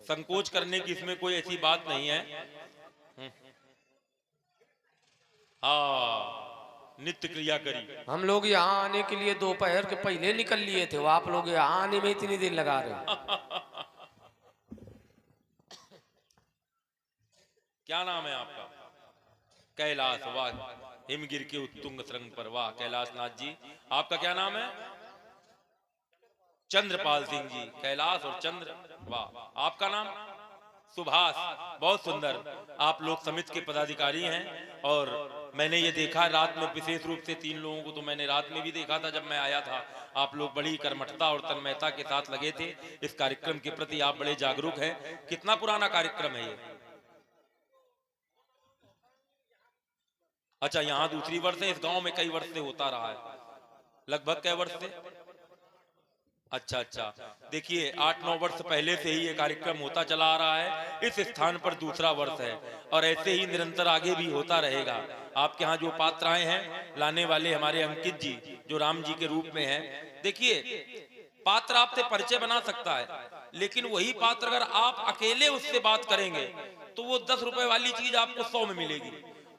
संकोच करने की इसमें कोई ऐसी बात नहीं है। हाँ, नित्य क्रिया करी। हम लोग यहाँ आने के लिए दोपहर के पहले निकल लिए थे, वो आप लोग यहाँ आने में इतनी देर लगा रहे। क्या नाम है आपका? कैलाश। वाह, हिमगिर के उत्तुंग श्रृंग पर। वाह कैलाश नाथ जी, आपका क्या नाम है? चंद्रपाल सिंह जी। कैलाश और चंद्र, वाह। आपका नाम? सुभाष। बहुत सुंदर। आप लोग समिति के पदाधिकारी हैं और मैंने ये देखा रात में, विशेष रूप से 3 लोगों को तो मैंने रात में भी देखा था जब मैं आया था। आप लोग बड़ी कर्मठता और तन्मयता के साथ लगे थे इस कार्यक्रम के प्रति। आप बड़े जागरूक हैं। कितना पुराना कार्यक्रम है ये? अच्छा, यहाँ दूसरी वर्ष है। इस गांव में कई वर्ष से होता रहा है। लगभग कई वर्ष से? अच्छा अच्छा। देखिए 8-9 वर्ष पहले से ही ये कार्यक्रम होता चला आ रहा है। इस स्थान पर दूसरा वर्ष है और ऐसे ही निरंतर आगे भी होता रहेगा। आपके यहाँ जो पात्र आए हैं, लाने वाले हमारे अंकित जी, जो राम जी के रूप में हैं। देखिए, पात्र आपसे परिचय बना सकता है, लेकिन वही पात्र अगर आप अकेले उससे बात करेंगे तो वो 10 रुपए वाली चीज आपको 100 में मिलेगी,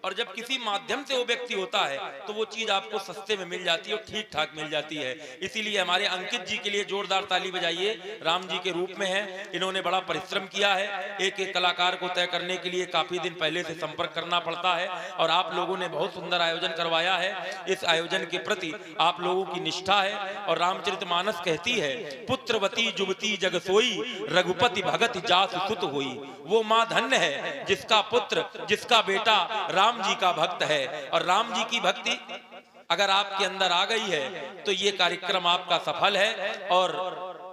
और जब किसी माध्यम से वो व्यक्ति होता है तो वो चीज आपको सस्ते में मिल जाती है और ठीक ठाक मिल जाती है। इसीलिए हमारे अंकित जी के लिए जोरदार ताली बजाइए। राम जी के रूप में हैं, इन्होंने बड़ा परिश्रम किया है। एक एक कलाकार को तय करने के लिए काफी दिन पहले से संपर्क करना पड़ता है और आप लोगों ने बहुत सुंदर आयोजन करवाया है। इस आयोजन के प्रति आप लोगों की निष्ठा है और रामचरितमानस कहती है, पुत्रवती जुबती जग सोई, रघुपति भगत जासु सुत होई। वो माँ धन्य है जिसका पुत्र, जिसका बेटा राम जी का भक्त है। और राम जी की भक्ति अगर आपके अंदर आ गई है तो ये कार्यक्रम आपका सफल है। और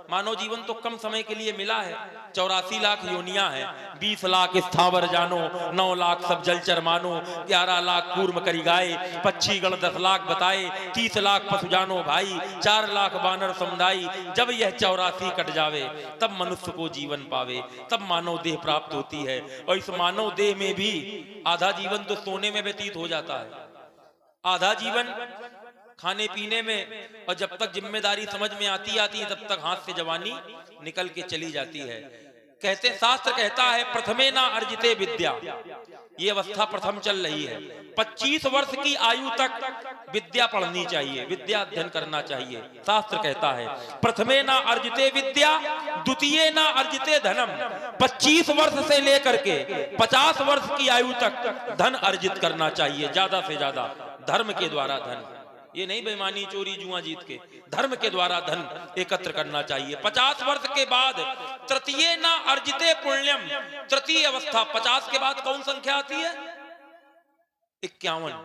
मानव जीवन तो कम समय के लिए मिला है। 84 लाख योनियां हैं, 20 लाख स्थावर जानो, 9 लाख सब जलचर मानो, 11 लाख कूर्म करी गाय, पक्षी गण 10 लाख बताए, 30 लाख पशु जानो भाई, 4 लाख बानर समुदाई। जब यह 84 कट जावे तब मनुष्य को जीवन पावे, तब मानव देह प्राप्त होती है। और इस मानव देह में भी आधा जीवन तो सोने में व्यतीत हो जाता है, आधा जीवन खाने पीने में, और जब तक जिम्मेदारी समझ में आती है तब तक हाथ से जवानी निकल के चली जाती है। कहते, शास्त्र कहता है, प्रथमे ना अर्जिते विद्या। ये अवस्था प्रथम चल रही है। 25 वर्ष की आयु तक विद्या पढ़नी चाहिए, विद्या अध्ययन करना चाहिए। शास्त्र कहता है, प्रथमे ना अर्जिते विद्या, द्वितीय ना अर्जिते धनम। 25 वर्ष से लेकर के 50 वर्ष की आयु तक धन अर्जित करना चाहिए, ज्यादा से ज्यादा धर्म के द्वारा धन। ये नहीं बेईमानी चोरी जुआ जीत के, धर्म के द्वारा धन एकत्र करना चाहिए। 50 वर्ष के बाद तृतीय ना अर्जिते पुण्यम। तृतीय अवस्था 50 के बाद कौन संख्या आती है? 51।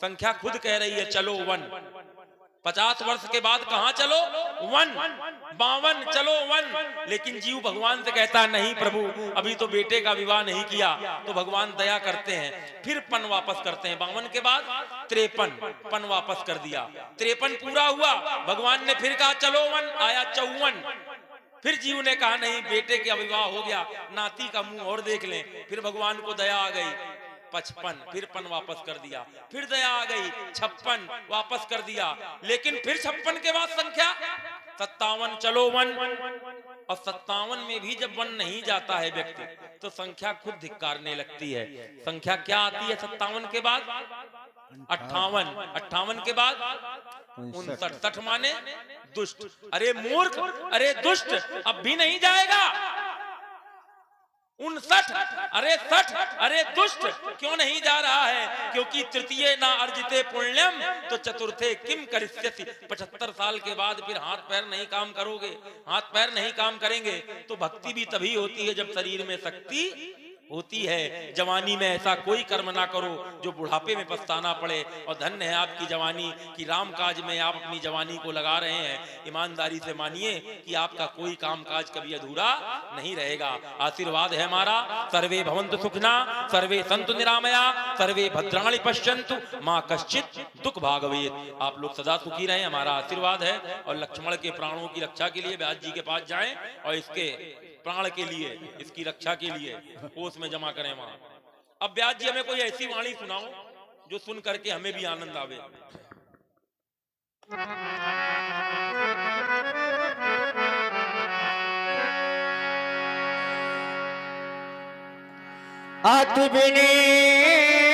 संख्या खुद कह रही है, चलो 1। 50 वर्ष के बाद कहां चलो? 1। 52 चलो 1। लेकिन जीव भगवान से कहता नहीं प्रभु, अभी तो बेटे का विवाह नहीं किया। तो भगवान दया करते हैं, फिर पन वापस करते हैं। 52 के बाद 53, पन वापस कर दिया। 53 पूरा हुआ, भगवान ने फिर कहा चलो 1, आया 54। फिर जीव ने कहा नहीं, बेटे का विवाह हो गया, नाती का मुंह और देख लें। फिर भगवान को दया आ गई, 55, फिर पन वापस कर दिया। फिर दया आ गई, 56 वापस कर दिया। लेकिन फिर 56 के बाद संख्या 57, चलो 1। और 57 में भी जब 1 नहीं जाता है व्यक्ति तो संख्या खुद धिक्कारने लगती है। संख्या क्या आती है 57 के बाद? 58। 58 के बाद 59। 60 माने दुष्ट। अरे मूर्ख, अरे दुष्ट, अब भी नहीं जाएगा। 59, अरे 60, अरे दुष्ट, क्यों नहीं जा रहा है? क्योंकि तृतीय ना अर्जिते पुण्यम तो चतुर्थे किम करिष्यसि। 75 साल के बाद फिर हाथ पैर नहीं काम करोगे, हाथ पैर नहीं काम करेंगे तो भक्ति भी तभी होती है जब शरीर में शक्ति होती है। जवानी में ऐसा कोई कर्म ना करो जो बुढ़ापे में पछताना पड़े। और धन्य है आपकी जवानी कि राम काज में आप अपनी जवानी को लगा रहे हैं। ईमानदारी से मानिए कि आपका कोई काम काज कभी अधूरा नहीं रहेगा। आशीर्वाद है हमारा, सर्वे भवन्तु सुखिना, सर्वे सन्तु निरामया, सर्वे भद्राणि पश्यन्तु, मां कश्चित् दुख भाग भवेत्। आप लोग सदा सुखी रहें, हमारा आशीर्वाद है। और लक्ष्मण के प्राणों की रक्षा के लिए व्यास जी के पास जाएं और इसके प्राण के लिए, इसकी रक्षा के लिए कोष में जमा करें वहां। अब व्यास जी हमें कोई ऐसी वाणी सुनाओ जो सुन करके हमें भी आनंद आवे। अति विनीत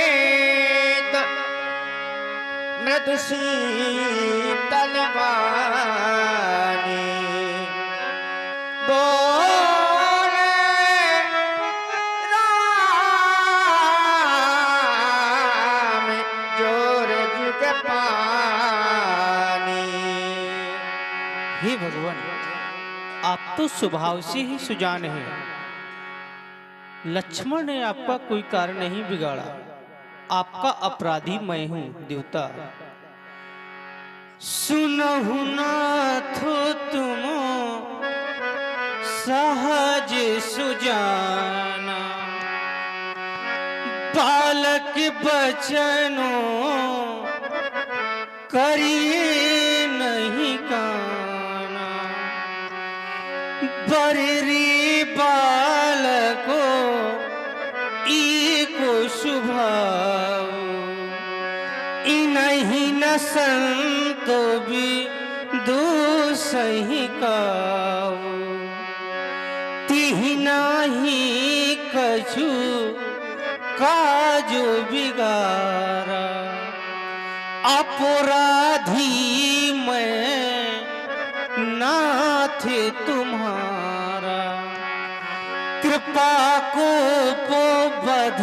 मृदु शीतल वाणी बोले राम जोर जुग पानी। हे भगवान, आप तो स्वभाव से ही सुजान हैं। लक्ष्मण ने आपका कोई कार्य नहीं बिगाड़ा, आपका अपराधी मैं हूं देवता। सुनहु नाथ तुम सहज सुजाना, बालक बचनों करिए नहीं काना। बररी बालको ईको सुभाव, इनहि न संतो भी दूसहि काऊ। तिहि नाही कछु काजो बिगारा, अपराधी मैं नाथ तुम्हारा। कृपा को बध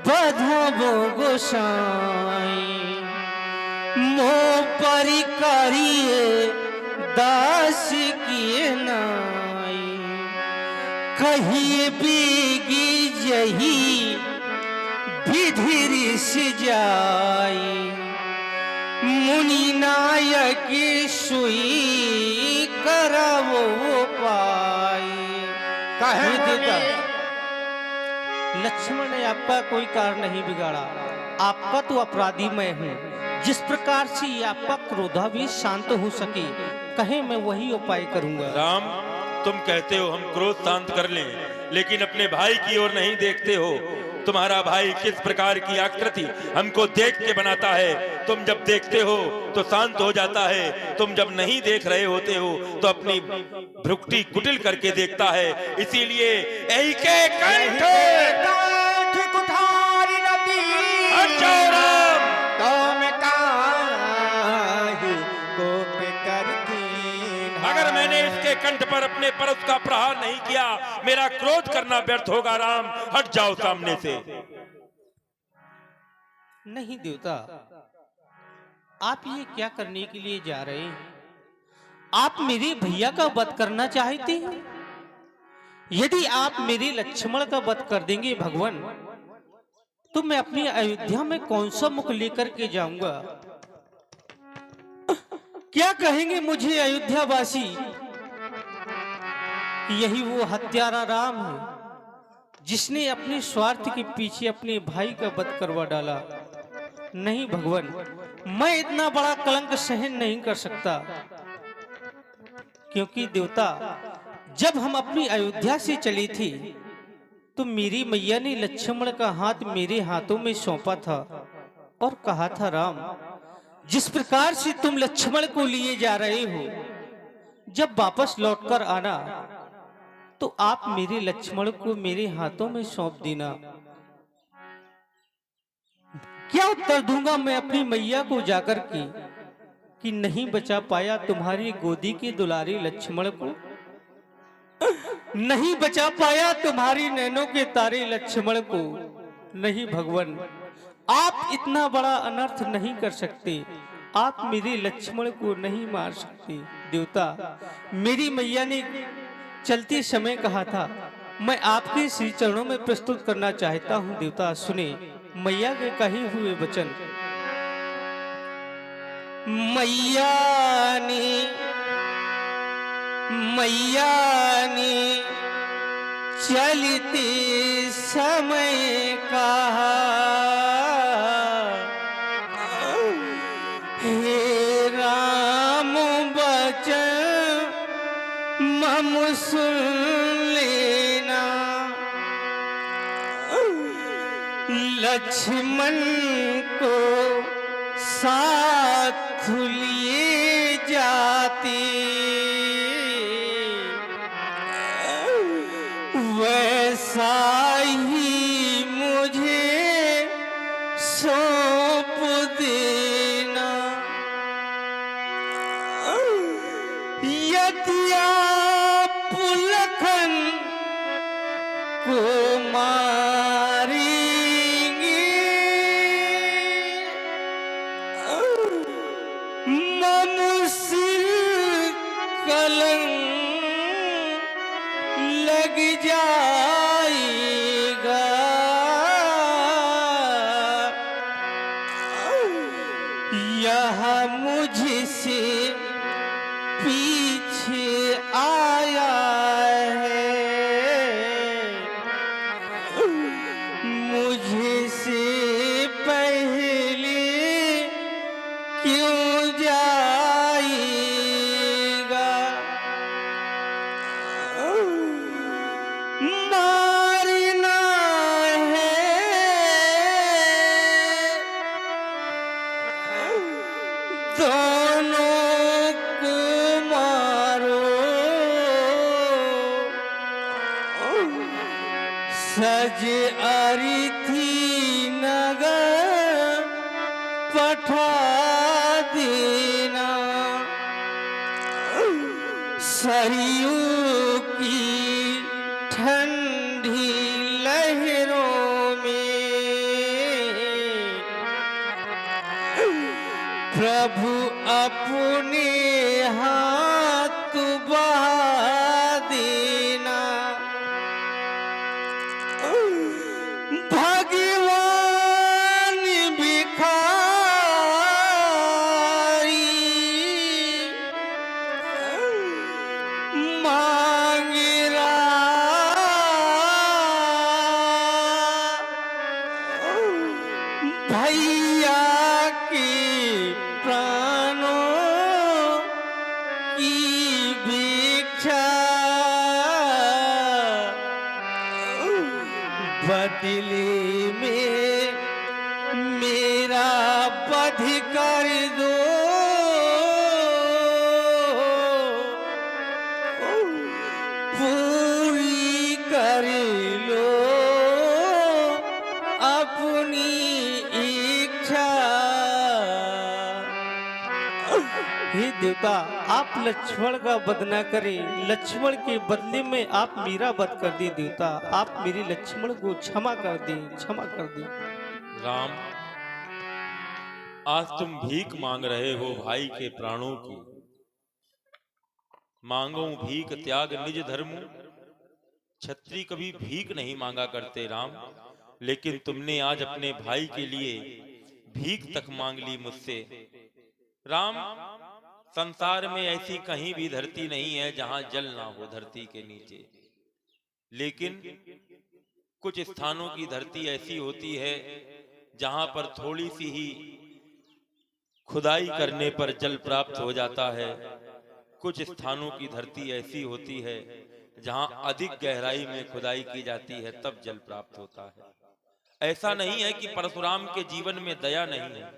बधबो गोसाई, मो परिकारिये दास किए नाई। कहिए बीगी जही विधि ऋषि जाई, मुनि नायक सुई करवो पाई। कहे देवता, लक्ष्मण ने आपका कोई कार्य नहीं बिगाड़ा, आपका तो अपराधी मैं हूँ। जिस प्रकार से आपका क्रोधावेश शांत हो सके, कहे मैं वही उपाय करूंगा। राम, तुम कहते हो हम क्रोध शांत कर लें, लेकिन अपने भाई की ओर नहीं देखते हो। तुम्हारा भाई किस प्रकार की आकृति हमको देख के बनाता है, तुम जब देखते हो तो शांत हो जाता है, तुम जब नहीं देख रहे होते हो तो अपनी भ्रुकुटी कुटिल करके देखता है। इसीलिए एके कंठ कुठारी नदी हट जाओ राम। तुम काहे कोप करती। अगर मैंने इसके कंठ पर अपने परस का प्रहार नहीं किया, मेरा क्रोध करना व्यर्थ होगा। राम, हट जाओ सामने से। नहीं देवता, आप ये क्या करने के लिए जा रहे हैं? आप मेरे भैया का वध करना चाहते हैं? यदि आप मेरे लक्ष्मण का वध कर देंगे भगवान, तो मैं अपनी अयोध्या में कौन सा मुख लेकर के जाऊंगा? क्या कहेंगे मुझे अयोध्यावासी? यही वो हत्यारा राम है जिसने अपने स्वार्थ के पीछे अपने भाई का वध करवा डाला। नहीं भगवान, मैं इतना बड़ा कलंक सहन नहीं कर सकता, क्योंकि देवता, जब हम अपनी अयोध्या से चले थे तो मेरी मैया ने लक्ष्मण का हाथ मेरे हाथों में सौंपा था और कहा था, राम, जिस प्रकार से तुम लक्ष्मण को लिए जा रहे हो, जब वापस लौटकर आना तो आप मेरे लक्ष्मण को मेरे हाथों में सौंप देना। क्या उत्तर दूंगा मैं अपनी मैया को जाकर के कि नहीं बचा पाया तुम्हारी गोदी के दुलारे लक्ष्मण को, नहीं बचा पाया तुम्हारी नैनों के तारे लक्ष्मण को। नहीं भगवान, आप इतना बड़ा अनर्थ नहीं कर सकते, आप मेरे लक्ष्मण को नहीं मार सकते। देवता, मेरी मैया ने चलते समय कहा था, मैं आपके श्री चरणों में प्रस्तुत करना चाहता हूं। देवता सुने मैया के कहे हुए वचन। मैया ने चलते समय कहा, हे राम बचन मम सुन लेना, लक्ष्मण को साथ लिए जाते, वैसा ही कलंक लग जाएगा। यह मुझसे पीछे आया है, मुझसे पहले क्यों जाएगा। मारना है दोनों को मारो, सज अरिथी नगर पठा देना। सरयू की ठंडी लहरों में प्रभु अपने हाथ बहा देना। भगवान भिखारी मांग रहा, भैया के प्राणों की भिक्षा, बदले में मेरा वध कर दो। पूरी कर लो अपनी इच्छा। हे देवता, आप लक्ष्मण का वध न करें, लक्ष्मण के बदले में आप मेरा वध कर दी। देवता, आप मेरे लक्ष्मण को क्षमा कर दें, क्षमा कर दें। राम, आज तुम भीख मांग रहे हो भाई के प्राणों की। मांगो भीख त्याग निज धर्म, क्षत्रिय कभी भीख नहीं मांगा करते राम। लेकिन तुमने आज अपने भाई के लिए भीख तक मांग ली मुझसे। राम, संसार में ऐसी कहीं भी धरती नहीं है जहां जल ना हो धरती के नीचे। लेकिन कुछ स्थानों की धरती ऐसी होती है जहां पर थोड़ी सी ही खुदाई करने पर जल प्राप्त हो जाता है। कुछ स्थानों की धरती ऐसी होती है जहां अधिक गहराई में खुदाई की जाती है, तब जल प्राप्त होता है। ऐसा नहीं है कि परशुराम के जीवन में दया नहीं है,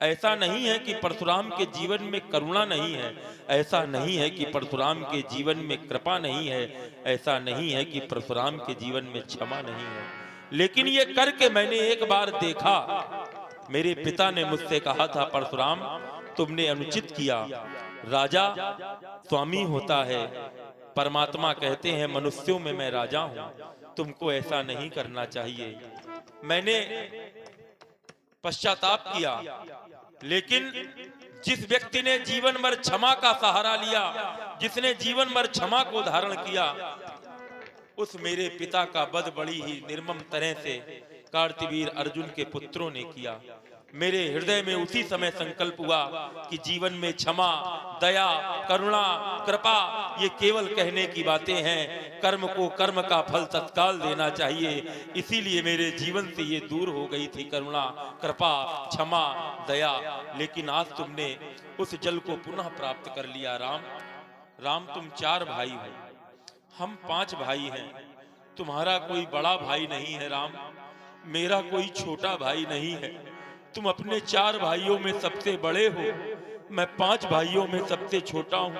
ऐसा नहीं है कि परशुराम के जीवन में करुणा नहीं है, ऐसा नहीं है कि परशुराम के जीवन में कृपा नहीं है, ऐसा नहीं है कि परशुराम के जीवन में क्षमा नहीं है। लेकिन ये करके मैंने एक बार देखा, मेरे पिता ने मुझसे कहा था, परशुराम तुमने अनुचित किया। राजा स्वामी होता है, परमात्मा कहते हैं मनुष्यों में मैं राजा हूं, तुमको ऐसा नहीं करना चाहिए। मैंने पश्चाताप किया, लेकिन जिस व्यक्ति ने जीवन भर क्षमा का सहारा लिया, जिसने जीवन भर क्षमा को धारण किया, उस मेरे पिता का वध बड़ी ही निर्मम तरह से कार्तवीर अर्जुन के पुत्रों ने किया। मेरे हृदय में उसी समय संकल्प हुआ कि जीवन में क्षमा, दया, करुणा, कृपा ये केवल कहने की बातें हैं, कर्म को कर्म का फल तत्काल देना चाहिए। इसीलिए मेरे जीवन से ये दूर हो गई थी करुणा, कृपा, क्षमा, दया। लेकिन आज तुमने उस जल को पुनः प्राप्त कर लिया। राम, राम तुम 4 भाई हो, हम 5 भाई हैं। तुम्हारा कोई बड़ा भाई नहीं है राम, मेरा कोई छोटा भाई नहीं है। तुम अपने 4 भाइयों में सबसे बड़े हो, मैं 5 भाइयों में सबसे छोटा हूँ।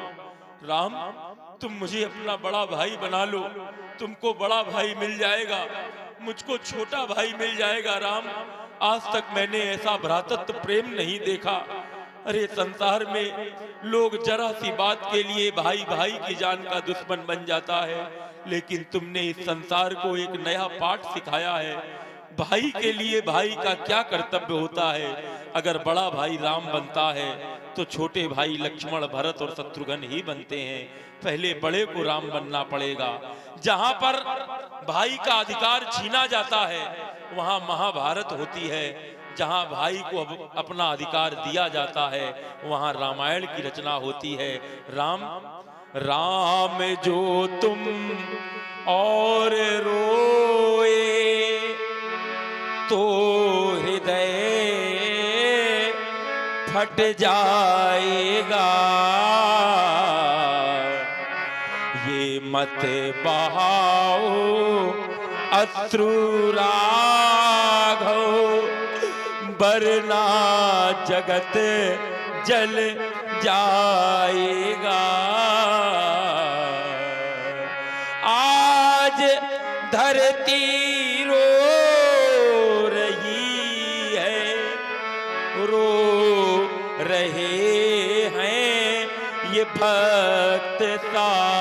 राम, तुम मुझे अपना बड़ा भाई बना लो, तुमको बड़ा भाई मिल जाएगा, मुझको छोटा भाई मिल जाएगा। राम, आज तक मैंने ऐसा भ्रातृत्व प्रेम नहीं देखा। अरे संसार में लोग जरा सी बात के लिए भाई भाई की जान का दुश्मन बन जाता है, लेकिन तुमने इस संसार को एक नया पाठ सिखाया है। भाई के लिए भाई का क्या कर्तव्य होता है। अगर बड़ा भाई राम बनता है तो छोटे भाई लक्ष्मण, भरत और शत्रुघ्न ही बनते हैं। पहले बड़े को राम बनना पड़ेगा। जहां पर भाई का अधिकार छीना जाता है वहां महाभारत होती है। जहां भाई को अपना अधिकार दिया जाता है वहां रामायण की रचना होती है। राम राम जो तुम और रोए तो हृदय फट जाएगा, ये मत बहाओ अश्रु राघव, वरना जगत जल जाएगा। आज धरती रो रही है, रो रहे हैं ये भक्त सारे।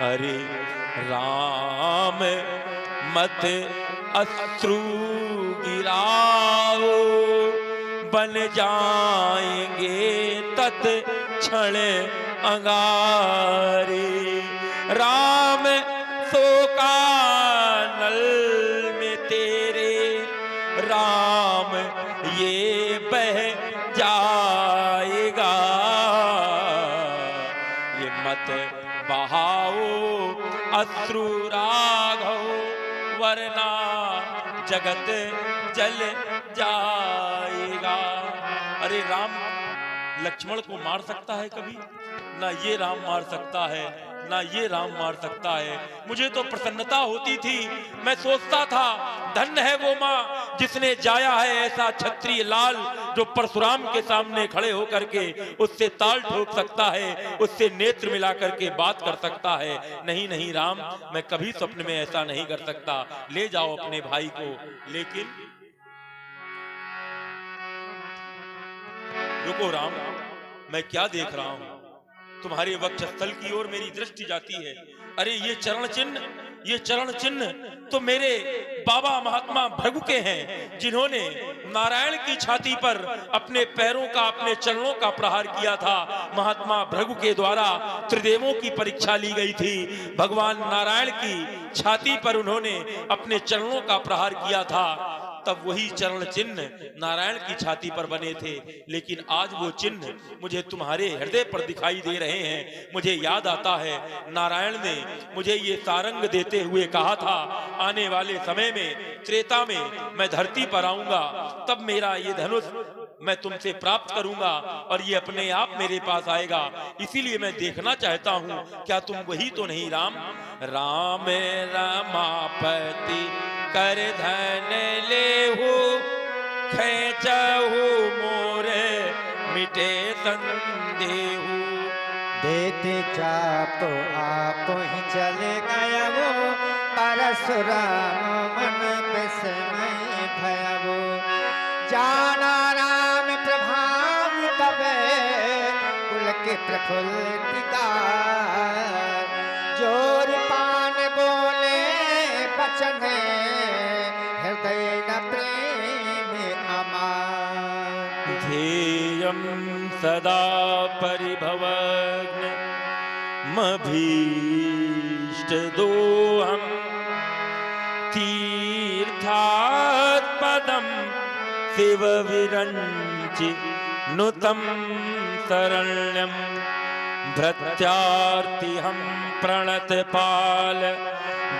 अरे राम मत अश्रु गिराओ, बन जाएंगे तत्क्षण अंगारे। राम शोकानल में तेरे राम ये बह जाएगा, ये मत बहाओ अश्रु राघव, वरना जगत जल जाएगा। अरे राम लक्ष्मण को मार सकता है कभी? ना ये राम मार सकता है, ना ये राम मार सकता है। मुझे तो प्रसन्नता होती थी, मैं सोचता था धन्य है वो माँ जिसने जाया है ऐसा क्षत्रिय लाल जो परशुराम के सामने खड़े होकर के उससे ताल ठोक सकता है, उससे नेत्र मिला करके बात कर सकता है। नहीं नहीं राम, मैं कभी स्वप्न में ऐसा नहीं कर सकता। ले जाओ अपने भाई को। लेकिन रुको राम, मैं क्या देख रहा हूं? तुम्हारे वक्षस्थल की ओर मेरी दृष्टि जाती है। अरे ये चरण चिन्ह तो मेरे बाबा महात्मा भृगु के हैं, जिन्होंने नारायण की छाती पर अपने पैरों का, अपने चरणों का प्रहार किया था। महात्मा भृगु के द्वारा त्रिदेवों की परीक्षा ली गई थी। भगवान नारायण की छाती पर उन्होंने अपने चरणों का प्रहार किया था, तब वही चरण चिन्ह नारायण की छाती पर बने थे। लेकिन आज वो चिन्ह मुझे तुम्हारे हृदय पर दिखाई दे रहे हैं। मुझे याद आता है नारायण ने मुझे ये सारंग देते हुए कहा था, आने वाले समय में त्रेता में मैं धरती पर आऊंगा, तब मेरा ये धनुष मैं तुमसे प्राप्त करूंगा और ये अपने आप मेरे पास आएगा। इसीलिए मैं देखना चाहता हूं, क्या तुम वही तो नहीं राम? राम रमापति कर धन लेहु, खेचहु मोर मिटे संदेहु। देते चाप तो आप ही चले गया वो, परशुराम मन विस्मय भया वो। जाना राम प्रभाव तबे कुल के प्रफुल्लिता, जोर पान बोले बचन हृदय न प्रेम अमार। ध्येयं सदा परिभवग्न मभीष्ट दोहम, तीर्थात् पदम शिव विरंचि नुतम शरण्यम। भृत्यार्तिहं प्रणत पाल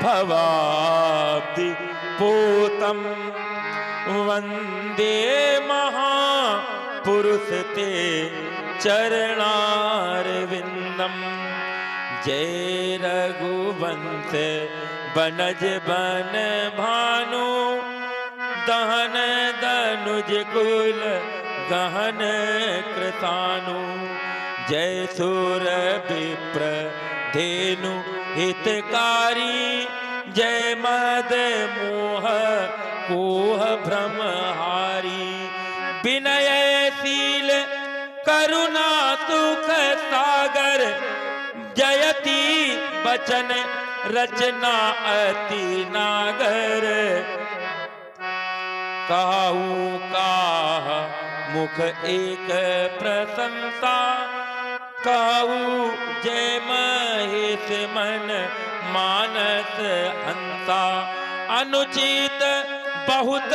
भवाब्धि पोतम, वंदे महापुरुष ते चरणारविंदम। जय रघुवंश बनज बन भानु, दहन दनुज कुल गहन कृतानु। जय सुर विप्र धेनु हितकारी, जय मद मोह कोह भ्रमहारी। विनयशील करुणा सुख सागर, जयति बचन रचना अति नागर। कहू काह मुख एक प्रशंसा, कहू जय महेश मन मानस हंसा। अनुचित बहुत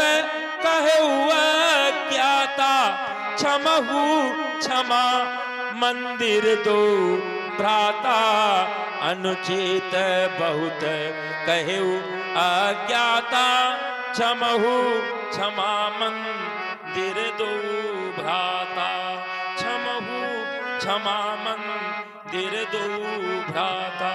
कहू अज्ञाता, क्षमहु क्षमा मंदिर दो भ्राता। अनुचित बहुत कहू अज्ञाता, क्षमहु क्षमा मंदिर दो भ्राता। क्षमहु क्षमा मंदिर दो भ्राता।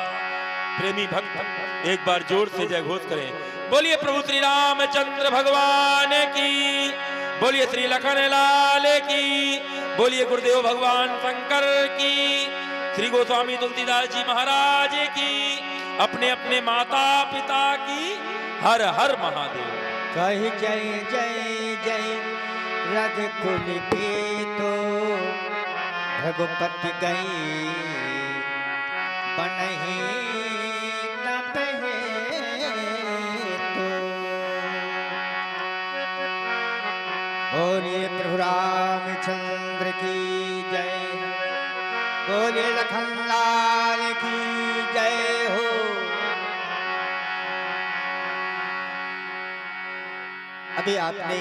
प्रेमी भक्त एक बार जोर से जय घोष करें। बोलिए प्रभु श्री रामचंद्र भगवान की, बोलिए श्री लखन लाल की, बोलिए गुरुदेव भगवान शंकर की, श्री गोस्वामी तुलसीदास जी महाराज की, अपने अपने माता पिता की हर हर महादेव। कही जय जय जय रघुकुल तो रघुपति गई बनही न पहे तो। बोलिए प्रभु रामचंद्र की जय, बोलिए लखन लाल की जय हो। अभी आपने